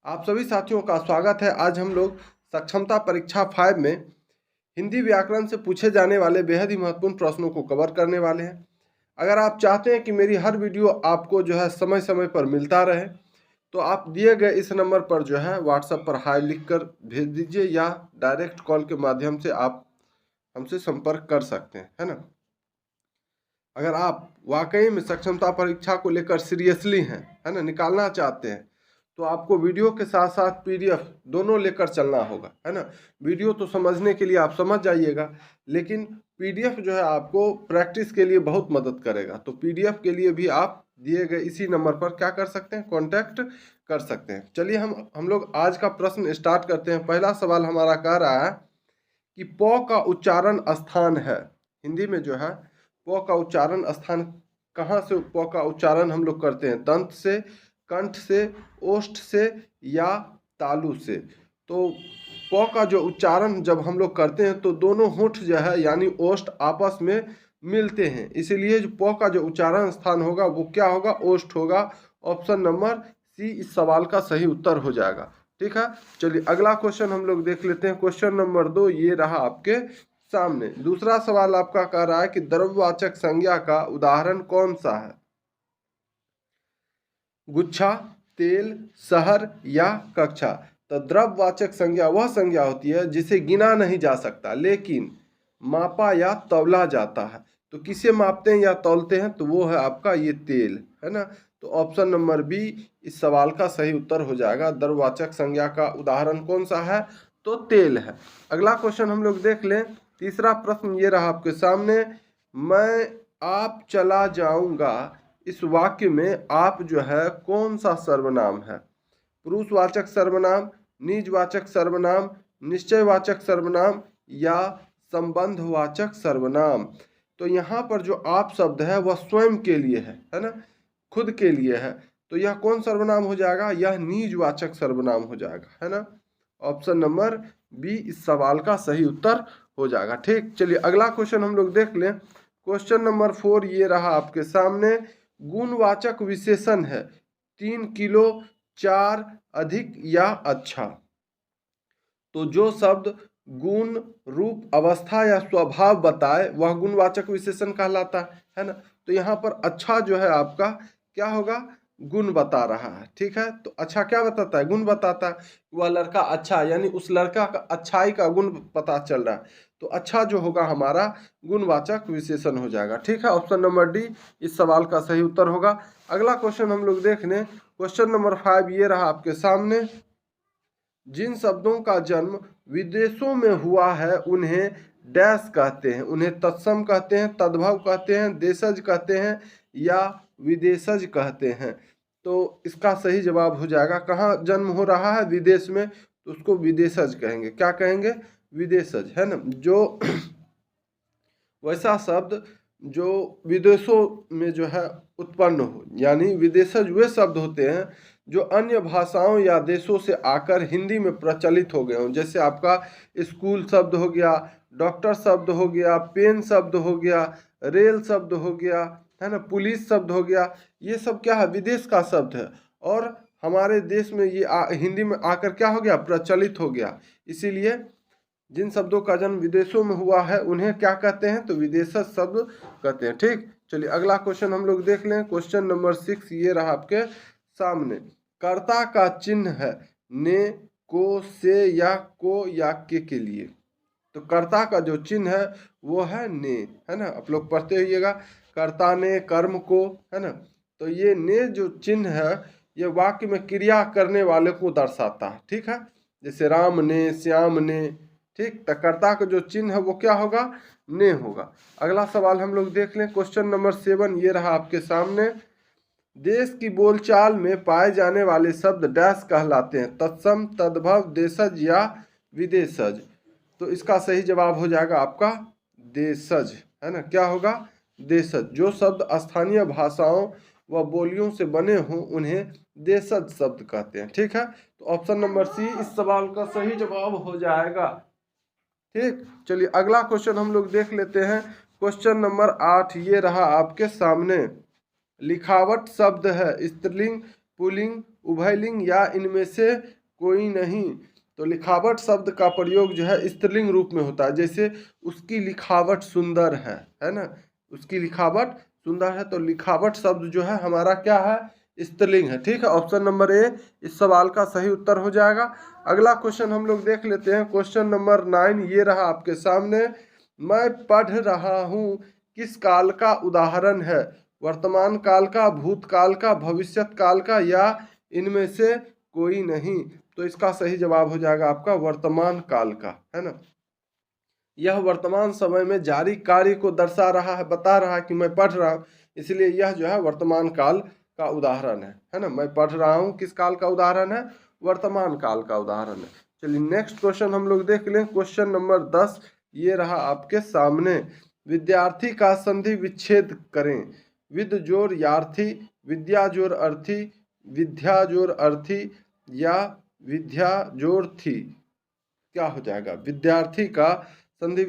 आप सभी साथियों का स्वागत है। आज हम लोग सक्षमता परीक्षा 5 में हिंदी व्याकरण से पूछे जाने वाले बेहद ही महत्वपूर्ण प्रश्नों को कवर करने वाले हैं। अगर आप चाहते हैं कि मेरी हर वीडियो आपको जो है समय समय पर मिलता रहे, तो आप दिए गए इस नंबर पर जो है व्हाट्सएप पर हाई लिख कर भेज दीजिए या डायरेक्ट कॉल के माध्यम से आप हमसे संपर्क कर सकते हैं, है ना। अगर आप वाकई में सक्षमता परीक्षा को लेकर सीरियसली हैं, है ना, निकालना चाहते हैं, तो आपको वीडियो के साथ साथ पीडीएफ दोनों लेकर चलना होगा, है ना। वीडियो तो समझने के लिए आप समझ जाइएगा, लेकिन पीडीएफ जो है आपको प्रैक्टिस के लिए बहुत मदद करेगा। तो पीडीएफ के लिए भी आप दिए गए इसी नंबर पर क्या कर सकते हैं, कांटेक्ट कर सकते हैं। चलिए हम लोग आज का प्रश्न स्टार्ट करते हैं। पहला सवाल हमारा कह रहा है कि प का उच्चारण स्थान है। हिंदी में जो है प का उच्चारण स्थान कहाँ से प का उच्चारण हम लोग करते हैं, दंत से, कंठ से, ओष्ठ से या तालु से। तो प का जो उच्चारण जब हम लोग करते हैं तो दोनों होंठ जो है यानी ओष्ठ आपस में मिलते हैं, इसीलिए जो प का जो उच्चारण स्थान होगा वो क्या होगा, ओष्ठ होगा। ऑप्शन नंबर सी इस सवाल का सही उत्तर हो जाएगा। ठीक है, चलिए अगला क्वेश्चन हम लोग देख लेते हैं। क्वेश्चन नंबर 2 ये रहा आपके सामने। दूसरा सवाल आपका कह रहा है कि द्रव्यवाचक संज्ञा का उदाहरण कौन सा है, गुच्छा, तेल, शहर या कक्षा। तो द्रव्यवाचक संज्ञा वह संज्ञा होती है जिसे गिना नहीं जा सकता लेकिन मापा या तौला जाता है। तो किसे मापते हैं या तौलते हैं, तो वो है आपका ये तेल, है ना। तो ऑप्शन नंबर बी इस सवाल का सही उत्तर हो जाएगा। द्रव्यवाचक संज्ञा का उदाहरण कौन सा है, तो तेल है। अगला क्वेश्चन हम लोग देख लें। तीसरा प्रश्न ये रहा आपके सामने। मैं आप चला जाऊंगा, इस वाक्य में आप जो है कौन सा सर्वनाम है, पुरुषवाचक सर्वनाम, निजवाचक सर्वनाम, निश्चयवाचक सर्वनाम या संबंधवाचक सर्वनाम। तो यहाँ पर जो आप शब्द है वह स्वयं के लिए है ना, खुद के लिए है। तो यह कौन सर्वनाम हो जाएगा, यह निजवाचक सर्वनाम हो जाएगा, है ना। ऑप्शन नंबर बी इस सवाल का सही उत्तर हो जाएगा। ठीक, चलिए अगला क्वेश्चन हम लोग देख लें। क्वेश्चन नंबर 4 ये रहा आपके सामने। गुणवाचक विशेषण है 3 किलो, 4, अधिक या अच्छा। तो जो शब्द गुण, रूप, अवस्था या स्वभाव बताए वह गुणवाचक विशेषण कहलाता है ना। तो यहाँ पर अच्छा जो है आपका क्या होगा, गुण बता रहा है। ठीक है, तो अच्छा क्या बताता है, गुण बताता है। वह लड़का अच्छा, यानी उस लड़का का अच्छाई का गुण पता चल रहा है। तो अच्छा जो होगा हमारा गुणवाचक विशेषण हो जाएगा। ठीक है, ऑप्शन नंबर डी इस सवाल का सही उत्तर होगा। अगला क्वेश्चन हम लोग देख लें। क्वेश्चन नंबर 5 ये रहा आपके सामने। जिन शब्दों का जन्म विदेशों में हुआ है उन्हें डैश कहते हैं। उन्हें तत्सम कहते हैं, तद्भव कहते हैं, देशज कहते हैं या विदेशज कहते हैं। तो इसका सही जवाब हो जाएगा, कहाँ जन्म हो रहा है, विदेश में, तो उसको विदेशज कहेंगे। क्या कहेंगे, विदेशज, है ना। जो वैसा शब्द जो विदेशों में जो है उत्पन्न हो, यानी विदेशज वे शब्द होते हैं जो अन्य भाषाओं या देशों से आकर हिंदी में प्रचलित हो गए हों। जैसे आपका स्कूल शब्द हो गया, डॉक्टर शब्द हो गया, पेन शब्द हो गया, रेल शब्द हो गया, है ना, पुलिस शब्द हो गया। ये सब क्या है, विदेश का शब्द है और हमारे देश में ये हिंदी में आकर क्या हो गया, प्रचलित हो गया। इसीलिए जिन शब्दों का जन्म विदेशों में हुआ है उन्हें क्या कहते हैं, तो विदेशज शब्द कहते हैं। ठीक, चलिए अगला क्वेश्चन हम लोग देख लें। क्वेश्चन नंबर 6 ये रहा आपके सामने। कर्ता का चिन्ह है ने, को, से या को या के लिए। तो कर्ता का जो चिन्ह है वो है ने, है ना। आप लोग पढ़ते होइएगा, कर्ता ने, कर्म को, है ना। तो ये ने जो चिन्ह है ये वाक्य में क्रिया करने वाले को दर्शाता है। ठीक है, जैसे राम ने, श्याम ने। ठीक, तो कर्ता का जो चिन्ह है वो क्या होगा, ने होगा। अगला सवाल हम लोग देख लें। क्वेश्चन नंबर 7 ये रहा आपके सामने। देश की बोलचाल में पाए जाने वाले शब्द डैश कहलाते हैं, तत्सम, तद्भव, देशज या विदेशज। तो इसका सही जवाब हो जाएगा आपका देशज, है ना। क्या होगा, देशज। जो शब्द स्थानीय भाषाओं व बोलियों से बने हों उन्हें देशज शब्द कहते हैं। ठीक है, तो ऑप्शन नंबर सी इस सवाल का सही जवाब हो जाएगा। ठीक, चलिए अगला क्वेश्चन हम लोग देख लेते हैं। क्वेश्चन नंबर 8 ये रहा आपके सामने। लिखावट शब्द है स्त्रीलिंग, पुल्लिंग, उभयलिंग या इनमें से कोई नहीं। तो लिखावट शब्द का प्रयोग जो है स्त्रीलिंग रूप में होता है, जैसे उसकी लिखावट सुंदर है ना, उसकी लिखावट सुंदर है। तो लिखावट शब्द जो है हमारा क्या है, स्त्रीलिंग है। ठीक है, ऑप्शन नंबर ए इस सवाल का सही उत्तर हो जाएगा। अगला क्वेश्चन हम लोग देख लेते हैं। क्वेश्चन नंबर 9 ये रहा आपके सामने। मैं पढ़ रहा हूँ किस काल का उदाहरण है? वर्तमान काल का, भूतकाल का, भविष्यत काल का या इनमें से कोई नहीं। तो इसका सही जवाब हो जाएगा आपका वर्तमान काल का, है ना। यह वर्तमान समय में जारी कार्य को दर्शा रहा है, बता रहा है कि मैं पढ़ रहा हूँ, इसलिए यह जो है वर्तमान काल का उदाहरण है ना। मैं पढ़ रहा हूँ किस काल का उदाहरण है? वर्तमान काल का उदाहरण है। चलिए नेक्स्ट क्वेश्चन हम लोग देख लें। क्वेश्चन नंबर 10 ये रहा आपके सामने। विद्यार्थी का संधि विच्छेद करें। विद जोर यार्थी, विद्या जोर अर्थी, विद्या जोर अर्थी या विद्या जोर थी। क्या हो जाएगा? विद्यार्थी का संधि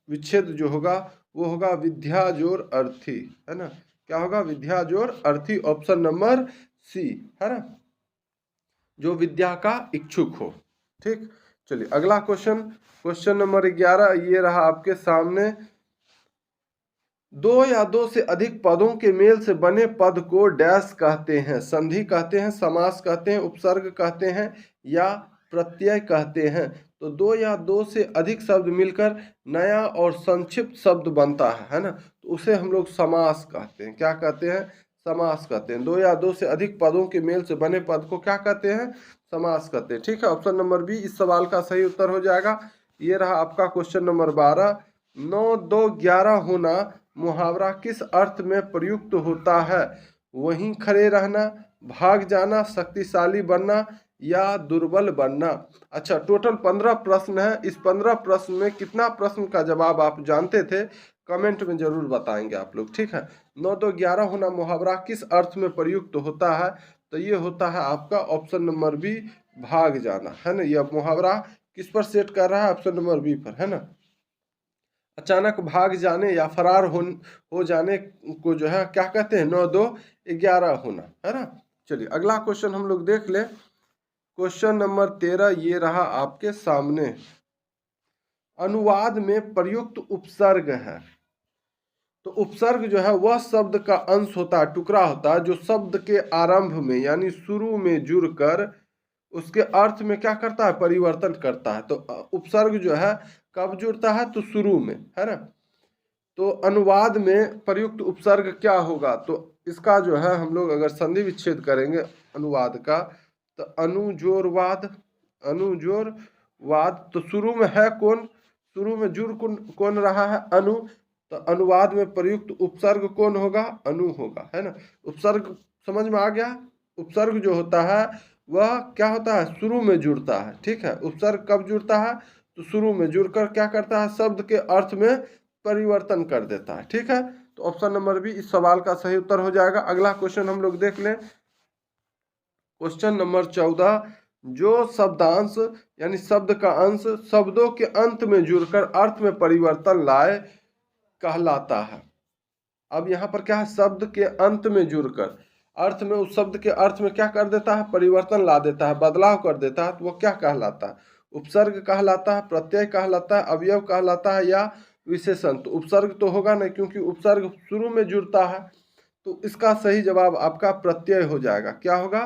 विच्छेद जो होगा वो होगा विद्या जोर अर्थी, है ना। क्या होगा? विद्या जोर अर्थी, ऑप्शन नंबर सी, है ना, जो विद्या का इच्छुक हो। ठीक, चलिए अगला क्वेश्चन, क्वेश्चन नंबर 11 ये रहा आपके सामने। दो या दो से अधिक पदों के मेल से बने पद को डैश कहते हैं? संधि कहते हैं, समास कहते हैं, उपसर्ग कहते हैं या प्रत्यय कहते हैं। तो दो या दो से अधिक शब्द मिलकर नया और संक्षिप्त शब्द बनता है ना, तो उसे हम लोग समास कहते हैं। क्या कहते हैं? समास कहते हैं। दो या दो से अधिक पदों के मेल से बने पद को क्या कहते हैं? समास कहते हैं। ठीक है, ऑप्शन नंबर बी इस सवाल का सही उत्तर हो जाएगा। ये रहा आपका क्वेश्चन नंबर 12। 9 2 11 होना मुहावरा किस अर्थ में प्रयुक्त होता है? वहीं खड़े रहना, भाग जाना, शक्तिशाली बनना या दुर्बल बनना। अच्छा, टोटल 15 प्रश्न है। इस 15 प्रश्न में कितना प्रश्न का जवाब आप जानते थे? कमेंट में जरूर बताएंगे आप लोग। ठीक है, 9 2 11 होना मुहावरा किस अर्थ में प्रयुक्त होता है? तो ये होता है आपका ऑप्शन नंबर बी, भाग जाना, है ना। यह मुहावरा किस पर सेट कर रहा है? ऑप्शन नंबर बी पर, है ना। अचानक भाग जाने या फरार हो जाने को जो है क्या कहते हैं? 9 2 11 होना, है ना। चलिए अगला क्वेश्चन हम लोग देख ले। क्वेश्चन नंबर 13 ये रहा आपके सामने। अनुवाद में प्रयुक्त उपसर्ग है। तो उपसर्ग जो है वह शब्द का अंश होता है, टुकड़ा होता है, जो शब्द के आरंभ में यानी शुरू में जुड़कर उसके अर्थ में क्या करता है? परिवर्तन करता है। तो उपसर्ग जो है कब जुड़ता है? तो शुरू में, है ना। तो अनुवाद में प्रयुक्त उपसर्ग क्या होगा? तो इसका जो है हम लोग अगर संधि विच्छेद करेंगे अनुवाद का, तो अनुजोरवाद, अनुजोरवाद। तो शुरू में है कौन? शुरू में जुड़ कौन रहा है? अनु। तो अनुवाद में प्रयुक्त उपसर्ग कौन होगा? अनु होगा, है ना। उपसर्ग समझ में आ गया? उपसर्ग जो होता है वह क्या होता है? शुरू में जुड़ता है। ठीक है, उपसर्ग कब जुड़ता है? तो शुरू में जुड़कर क्या करता है? शब्द के अर्थ में परिवर्तन कर देता है। ठीक है, तो ऑप्शन नंबर बी इस सवाल का सही उत्तर हो जाएगा। अगला क्वेश्चन हम लोग देख लें। Question number 14। जो शब्दांश यानी शब्द का अंश शब्दों के अंत में जुड़कर अर्थ में परिवर्तन लाए कहलाता है। अब यहाँ पर क्या है? शब्द के अंत में जुड़कर अर्थ में, उस शब्द के अर्थ में क्या कर देता है? परिवर्तन ला देता है, बदलाव कर देता है। तो वो क्या कहलाता है? उपसर्ग कहलाता है, प्रत्यय कहलाता है, अवयव कहलाता है या विशेषण? तो उपसर्ग तो होगा नहीं, क्योंकि उपसर्ग शुरू में जुड़ता है। तो इसका सही जवाब आपका प्रत्यय हो जाएगा। क्या होगा?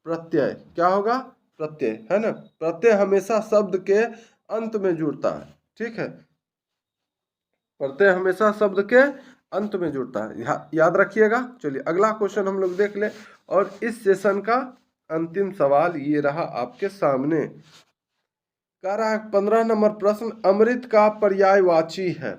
प्रत्यय। क्या होगा? प्रत्यय, है ना। प्रत्यय हमेशा शब्द के अंत में जुड़ता है। ठीक है, प्रत्यय हमेशा शब्द के अंत में जुड़ता है, याद रखिएगा। चलिए अगला क्वेश्चन हम लोग देख ले, और इस सेशन का अंतिम सवाल ये रहा आपके सामने। कह रहा है 15 नंबर प्रश्न, अमृत का पर्यायवाची है?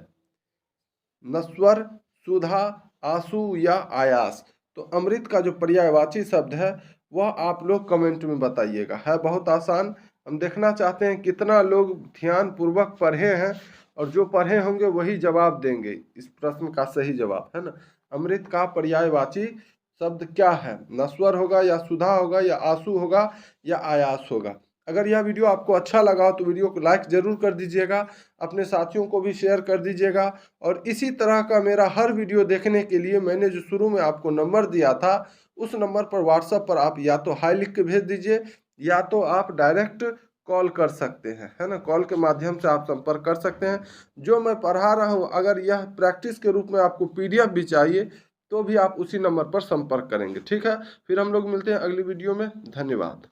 नश्वर, सुधा, आंसू या आयास। तो अमृत का जो पर्यायवाची शब्द है वह आप लोग कमेंट में बताइएगा। है बहुत आसान। हम देखना चाहते हैं कितना लोग ध्यान पूर्वक पढ़े हैं, और जो पढ़े होंगे वही जवाब देंगे इस प्रश्न का सही जवाब, है ना। अमृत का पर्यायवाची शब्द क्या है? नश्वर होगा या सुधा होगा या आंसू होगा या आयास होगा। अगर यह वीडियो आपको अच्छा लगा हो तो वीडियो को लाइक ज़रूर कर दीजिएगा, अपने साथियों को भी शेयर कर दीजिएगा। और इसी तरह का मेरा हर वीडियो देखने के लिए मैंने जो शुरू में आपको नंबर दिया था उस नंबर पर व्हाट्सएप पर आप या तो हाई लिख के भेज दीजिए या तो आप डायरेक्ट कॉल कर सकते हैं, है ना। कॉल के माध्यम से आप संपर्क कर सकते हैं। जो मैं पढ़ा रहा हूँ अगर यह प्रैक्टिस के रूप में आपको PDF भी चाहिए तो भी आप उसी नंबर पर संपर्क करेंगे, ठीक है। फिर हम लोग मिलते हैं अगली वीडियो में। धन्यवाद।